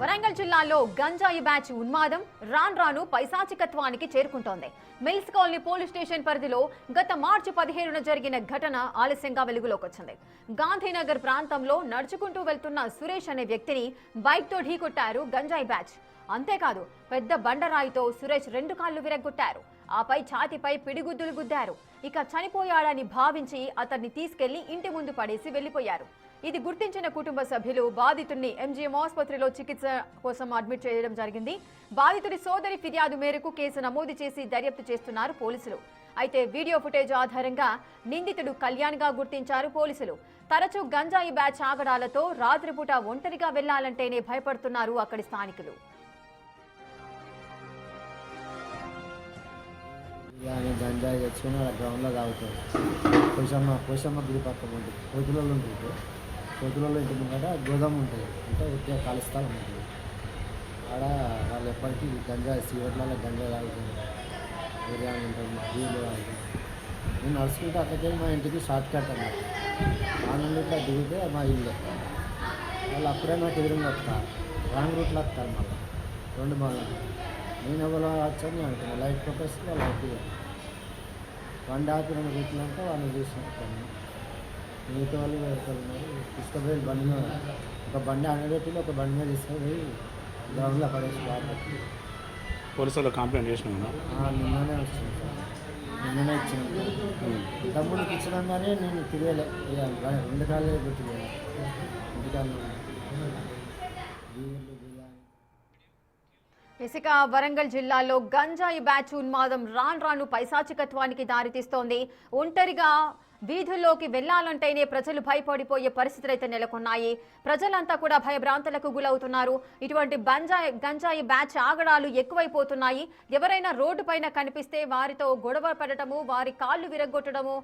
వరంగల్ జిల్లాలో గంజాయి బ్యాచ్ ఉన్మాదం రాను పైశాచికత్వానికి చేరుకుంటోంది. మిల్స్ కాలనీ పోలీస్ స్టేషన్ పరిధిలో గత మార్చి 17న జరిగిన ఘటన ఆలస్యంగా వెలుగులోకి వచ్చింది. గాంధీనగర్ ప్రాంతంలో నడుచుకుంటూ వెళ్తున్న సురేష్ అనే వ్యక్తిని బైక్తో ఢీకొట్టారు గంజాయి బ్యాచ్. అంతేకాదు పెద్ద బండరాయితో సురేష్ 2 కాళ్లు విరగ్గొట్టారు. ఆపై ఛాతిపై పిడిగుద్దులు గుద్దారు. ఇక చనిపోయాడని భావించి అతన్ని తీసుకెళ్లి ఇంటి ముందు పడేసి వెళ్లిపోయారు. ఇది గుర్తించిన కుటుంబ సభ్యులు బాధితుడిని ఎంజీఎం ఆసుపత్రిలో చికిత్స కోసం అడ్మిట్ చేయడం జరిగింది. బాధితుడి సోదరి ఫిర్యాదు మేరకు కేసు నమోదు చేసి దర్యాప్తు చేస్తున్నారు పోలీసులు. అయితే వీడియో ఫుటేజ్ ఆధారంగా నిందితుడు కళ్యాణ్గా గుర్తించారు పోలీసులు. తరచూ గంజాయి బ్యాచ్ ఆగడాలతో రాత్రిపూట ఒంటరిగా వెళ్లాలంటేనే భయపడుతున్నారు అక్కడి స్థానికులు. గంజాయి తెచ్చుకొని వాళ్ళ గ్రౌండ్లో తాగుతారు. పోషమ్మ గుడి పక్కన ఉంటుంది, కోతులలో ఉంటుంది. కోతులలో ఇంటి ముంగట గోదాం ఉంటుంది, అంటే ఉట్టిగా ఖాళీ స్థలం ఉంటుంది. ఆడ వాళ్ళు ఎప్పటికీ గంజాయి సీవట్లలో గంజాయి తాగుతుంది, బిర్యానీ ఉంటుంది, బీర్లు తాగుతుంది. నేను నడుచుకుంటే అక్కడికి మా ఇంటికి షార్ట్ కట్ అన్నమాట. ఆ నుండి ఇట్లా దిగితే మా ఇల్లు. వాళ్ళు అప్పుడే నాకు ఎదురుగా వస్తారు, రాంగ్ రూట్లో వస్తారు. మళ్ళీ 2 బాగా నేను ఎవరో వచ్చని అంటున్నాను. లైట్ ఫోకస్ వాళ్ళు అవుతుంది. బండి ఆపి 2 రూట్లు అంటే వాళ్ళు చూసుకుంటాను. మిగతా వాళ్ళు వెళ్తున్నారు. తీసుకుపోయి బండి మీద ఒక బండి అనబెట్టి ఒక బండి మీద తీసుకుపోయి గ్రౌండ్లో పడేసి బాగుంది. పోలీసులు కంప్లైంట్ చేసినా నిన్ననే వచ్చింది సార్, నిన్ననే ఇచ్చినాం. తమ్ముడికి ఇచ్చినాం కానీ నేను తిరగలే, 2 కాళ్ళే గుర్తులేదు. ఇంటికాళ్ళు ఇసుక వరంగల్ జిల్లాలో గంజాయి బ్యాచ్ ఉన్మాదం రాను పైశాచికత్వానికి దారితీస్తోంది. ఒంటరిగా వీధుల్లోకి వెళ్లాలంటేనే ప్రజలు భయపడిపోయే పరిస్థితులు అయితే నెలకొన్నాయి. ప్రజలంతా కూడా భయభ్రాంతులకు గురవుతున్నారు. ఇటువంటి గంజాయి బ్యాచ్ ఆగడాలు ఎక్కువైపోతున్నాయి. ఎవరైనా రోడ్డు పైన కనిపిస్తే వారితో గొడవ పడటము, వారి కాళ్ళు విరగొట్టడము,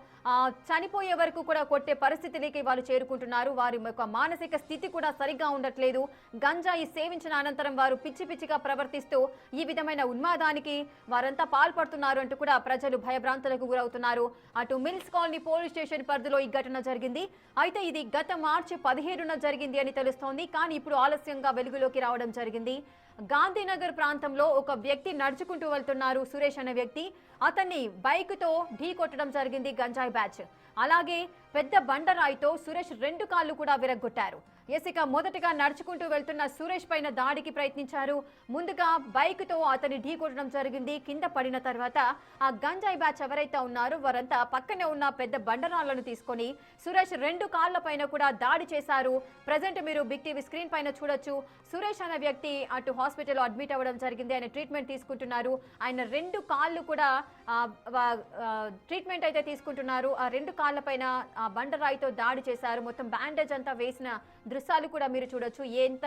చనిపోయే వరకు కూడా కొట్టే పరిస్థితికి వాళ్ళు చేరుకుంటున్నారు. వారి యొక్క మానసిక స్థితి కూడా సరిగ్గా ఉండట్లేదు. గంజాయి సేవించిన అనంతరం వారు పిచ్చిగా ప్రవర్తిస్తూ ఈ విధమైన ఉన్మాదానికి వారంతా పాల్పడుతున్నారు అంటూ కూడా ప్రజలు భయభ్రాంతులకు గురవుతున్నారు. అటు మిల్స్ కాలనీ పోలీస్ స్టేషన్ పరిధిలో ఈ ఘటన జరిగింది. అయితే ఇది గత మార్చి 17న జరిగింది అని తెలుస్తోంది. కానీ ఇప్పుడు ఆలస్యంగా వెలుగులోకి రావడం జరిగింది. గాంధీనగర్ ప్రాంతంలో ఒక వ్యక్తి నడుచుకుంటూ వెళ్తున్నారు. సురేష్ అనే వ్యక్తి, అతన్ని బైక్తో ఢీ కొట్టడం జరిగింది గంజాయి బ్యాచ్. అలాగే పెద్ద బండరాయితో సురేష్ 2 కాళ్లు కూడా విరగ్గొట్టారు. ఇక మొదటగా నడుచుకుంటూ వెళ్తున్న సురేష్ పైన దాడికి ప్రయత్నించారు. ముందుగా బైక్తో అతన్ని ఢీ కొట్టడం జరిగింది. కింద పడిన తర్వాత ఆ గంజాయి బ్యాచ్ ఎవరైతే ఉన్నారో వారంతా పక్కనే ఉన్న పెద్ద బండరాళ్లను తీసుకొని సురేష్ 2 కాళ్ల పైన కూడా దాడి చేశారు. ప్రజెంట్ మీరు బిగ్ టీవీ స్క్రీన్ పైన చూడొచ్చు. సురేష్ అనే వ్యక్తి అటు హాస్పిటల్లో అడ్మిట్ అవ్వడం జరిగింది. ఆయన ట్రీట్మెంట్ తీసుకుంటున్నారు. ఆయన 2 కాళ్ళు కూడా ట్రీట్మెంట్ అయితే తీసుకుంటున్నారు. ఆ 2 కాళ్ళ పైన బండరాయితో దాడి చేశారు. మొత్తం బ్యాండేజ్ అంతా వేసిన దృశ్యాలు కూడా మీరు చూడొచ్చు. ఎంత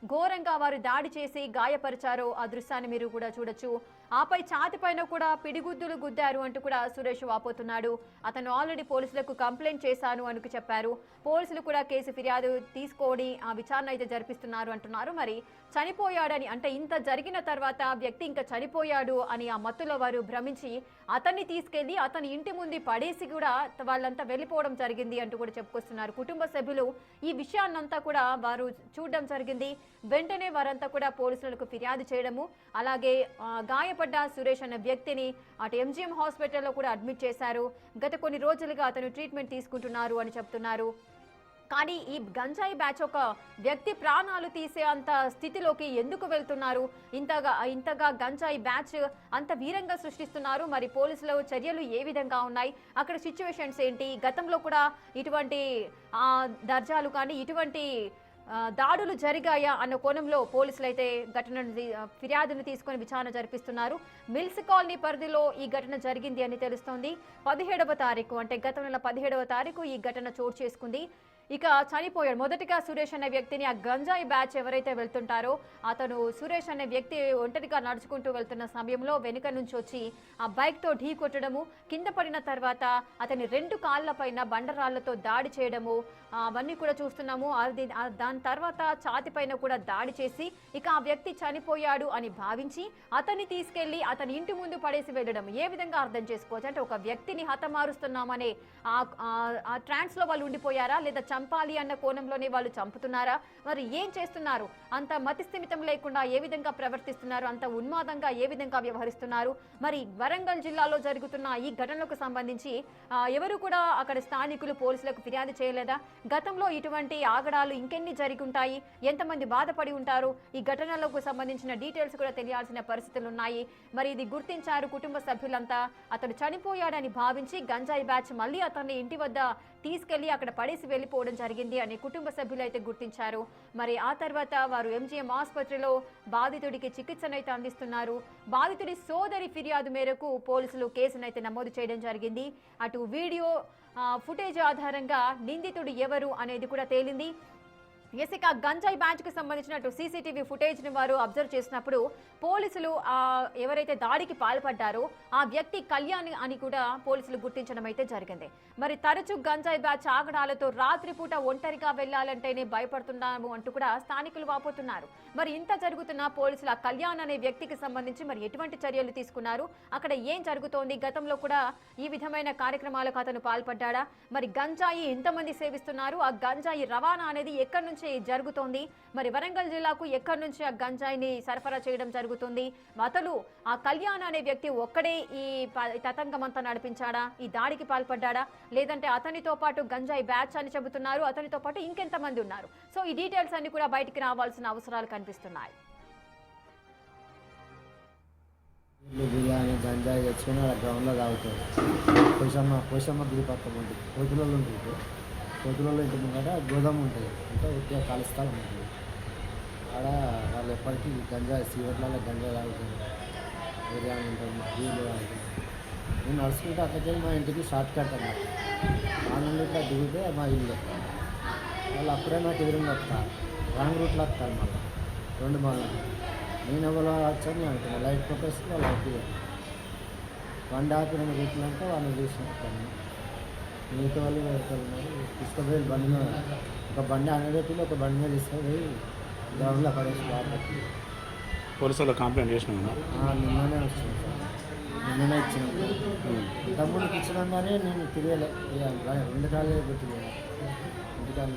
ఘోరంగా వారు దాడి చేసి గాయపరిచారో ఆ దృశ్యాన్ని మీరు కూడా చూడొచ్చు. ఆపై ఛాతి పైన కూడా పిడిగుద్దులు గుద్దారు అంటూ కూడా సురేష్ వాపోతున్నాడు. అతను ఆల్రెడీ పోలీసులకు కంప్లైంట్ చేశాను అని చెప్పారు. పోలీసులు కూడా కేసు ఫిర్యాదు తీసుకొని ఆ విచారణ అయితే జరిపిస్తున్నారు అంటున్నారు. మరి చనిపోయాడని, అంటే ఇంత జరిగిన తర్వాత వ్యక్తి ఇంకా చనిపోయాడు అని ఆ మత్తులో వారు భ్రమించి అతన్ని తీసుకెళ్లి అతని ఇంటి ముందు పడేసి కూడా వాళ్ళంతా వెళ్ళిపోవడం జరిగింది అంటూ కూడా చెప్పుకొస్తున్నారు. కుటుంబ సభ్యులు ఈ విషయాన్నంతా కూడా వారు చూడడం జరిగింది. వెంటనే వారంతా కూడా పోలీసులకు ఫిర్యాదు చేయడము, అలాగే గాయపడ్డ సురేష్ అనే వ్యక్తిని అటు ఎంజీఎం హాస్పిటల్లో కూడా అడ్మిట్ చేశారు. గత కొన్ని రోజులుగా అతను ట్రీట్మెంట్ తీసుకుంటున్నారు అని చెప్తున్నారు. కానీ ఈ గంజాయి బ్యాచ్ ఒక వ్యక్తి ప్రాణాలు తీసే అంత స్థితిలోకి ఎందుకు వెళ్తున్నారు? ఇంతగా గంజాయి బ్యాచ్ అంత వీరంగా సృష్టిస్తున్నారు. మరి పోలీసుల చర్యలు ఏ విధంగా ఉన్నాయి, అక్కడ సిచ్యువేషన్స్ ఏంటి, గతంలో కూడా ఇటువంటి దర్జాలు కానీ ఇటువంటి దాడులు జరిగాయా అన్న కోణంలో పోలీసులు అయితే ఫిర్యాదును తీసుకొని విచారణ జరిపిస్తున్నారు. మిల్స్ కాలనీ పరిధిలో ఈ ఘటన జరిగింది అని తెలుస్తోంది. 17వ తారీఖు, అంటే గత నెల 17వ తారీఖు ఈ ఘటన చోటు చేసుకుంది. ఇక చనిపోయాడు. మొదటిగా సురేష్ అనే వ్యక్తిని ఆ గంజాయి బ్యాచ్ ఎవరైతే వెళ్తుంటారో అతను సురేష్ అనే వ్యక్తి ఒంటరిగా నడుచుకుంటూ వెళ్తున్న సమయంలో వెనుక నుంచి వచ్చి ఆ బైక్తో ఢీ కొట్టడము, కింద పడిన తర్వాత అతని 2 కాళ్ల పైన బండరాళ్లతో దాడి చేయడము అవన్నీ కూడా చూస్తున్నాము. దాని తర్వాత ఛాతి పైన కూడా దాడి చేసి ఇక ఆ వ్యక్తి చనిపోయాడు అని భావించి అతన్ని తీసుకెళ్లి అతని ఇంటి ముందు పడేసి వెళ్ళడం ఏ విధంగా అర్థం చేసుకోవచ్చు? అంటే ఒక వ్యక్తిని హతమారుస్తున్నామనే ఆ ట్రాన్స్ లో వాళ్ళు ఉండిపోయారా, లేదా చంపాలి అన్న కోణంలోనే వాళ్ళు చంపుతున్నారా? మరి ఏం చేస్తున్నారు? అంత మతిస్థిమితం లేకుండా ఏ విధంగా ప్రవర్తిస్తున్నారు? అంత ఉన్మాదంగా ఏ విధంగా వ్యవహరిస్తున్నారు? మరి వరంగల్ జిల్లాలో జరుగుతున్న ఈ ఘటనలకు సంబంధించి ఎవరు కూడా అక్కడ స్థానికులు పోలీసులకు ఫిర్యాదు చేయలేదా? గతంలో ఇటువంటి ఆగడాలు ఇంకెన్ని జరిగి ఉంటాయి? ఎంతమంది బాధపడి ఉంటారు? ఈ ఘటనలకు సంబంధించిన డీటెయిల్స్ కూడా తెలియాల్సిన పరిస్థితులు ఉన్నాయి. మరి ఇది గుర్తించారు కుటుంబ సభ్యులంతా. అతడు చనిపోయాడని భావించి గంజాయి బ్యాచ్ మళ్ళీ అతన్ని ఇంటి వద్ద తీసుకెళ్లి అక్కడ పడేసి వెళ్ళిపోవడం జరిగింది అని కుటుంబ సభ్యులు అయితే గుర్తించారు. మరి ఆ తర్వాత వారు ఎంజీఎం ఆసుపత్రిలో బాధితుడికి చికిత్సనైతే అందిస్తున్నారు. బాధితుడి సోదరి ఫిర్యాదు మేరకు పోలీసులు కేసునైతే నమోదు చేయడం జరిగింది. అటు వీడియో ఫుటేజ్ ఆధారంగా నిందితుడు ఎవరు అనేది కూడా తేలింది. ఇక గంజాయి బ్యాచ్కి సంబంధించినట్టు సీసీటీవీ ఫుటేజ్ని వారు అబ్జర్వ్ చేసినప్పుడు పోలీసులు ఎవరైతే దాడికి పాల్పడ్డారో ఆ వ్యక్తి కళ్యాణ్ అని కూడా పోలీసులు గుర్తించడం అయితే జరిగింది. మరి తరచూ గంజాయి బ్యాచ్ ఆగడాలతో రాత్రిపూట ఒంటరిగా వెళ్లాలంటేనే భయపడుతున్నాము అంటూ కూడా స్థానికులు వాపోతున్నారు. మరి ఇంత జరుగుతున్న పోలీసులు ఆ కళ్యాణ్ అనే వ్యక్తికి సంబంధించి మరి ఎటువంటి చర్యలు తీసుకున్నారు? అక్కడ ఏం జరుగుతోంది? గతంలో కూడా ఈ విధమైన కార్యక్రమాలకు అతను పాల్పడ్డా? మరి గంజాయి ఎంతమంది సేవిస్తున్నారు? ఆ గంజాయి రవాణా అనేది ఎక్కడి నుంచి జరుగుతోంది? మరి వరంగల్ జిల్లాకు ఎక్కడి నుంచి ఆ గంజాయిని సరఫరా చేయడం జరుగుతుంది? అతను ఆ కళ్యాణ్ అనే వ్యక్తి ఒక్కడే ఈ తతంగం అంతా నడిపించాడా? ఈ దాడికి పాల్పడ్డా? లేదంటే అతనితో పాటు గంజాయి బ్యాచ్ అని చెబుతున్నారు, అతనితో పాటు ఇంకెంతమంది ఉన్నారు? సో ఈ డీటెయిల్స్ అన్ని కూడా బయటికి రావాల్సిన అవసరాలు కనిపిస్తున్నాయి. బిర్యానీ గంజాయి తెచ్చుకొని అలా గ్రౌండ్లో తాగుతారు. పోషమ్మ గుడి పక్కన ఉంటుంది, కోతులలో ఉంటుంది. కోతులలో ఇంటి ముంగట గోదాం ఉంటుంది, అంటే ఉట్టిగా ఖాళీ స్థలం ఉంటుంది. ఆడ వాళ్ళు ఎప్పటికీ గంజాయి సీవట్లలో గంజాయి తాగుతుంది, బిర్యానీ ఉంటుంది, బీర్లు తాగుతుంది. నేను నడుచుకుంటే అక్కడికి మా ఇంటికి షార్ట్ కట్ అన్నమాట. ఆ నుండి ఇట్లా దిగితే మా ఇల్లు. వాళ్ళు అప్పుడే నాకు ఎదురుగా వస్తారు, రాంగ్ రూట్లో వస్తారు. మళ్ళీ 2 బాగుంది. నేను ఎవరో వచ్చని అంటున్నాను, లైట్ కొట్టేసి వాళ్ళు అవుతుంది. బండి ఆపి 2 రూట్లు అంటే వాళ్ళు చూసినట్టు మిగతా వాళ్ళు పెడుతున్నారు. తీసుకుపోయి బండి మీద ఒక బండి అనబెట్టి ఒక బండి మీద తీసుకుపోయి గ్రౌండ్లో పడేసి బాబు పోలీసులో కంప్లైంట్ చేసినా? నిన్ననే వచ్చింది సార్, నిన్ననే ఇచ్చినాం. తమ్ముడికి ఇచ్చినాం కానీ నేను తిరగలే, 2 కాళ్ళే పెట్టి ఇంటికాడ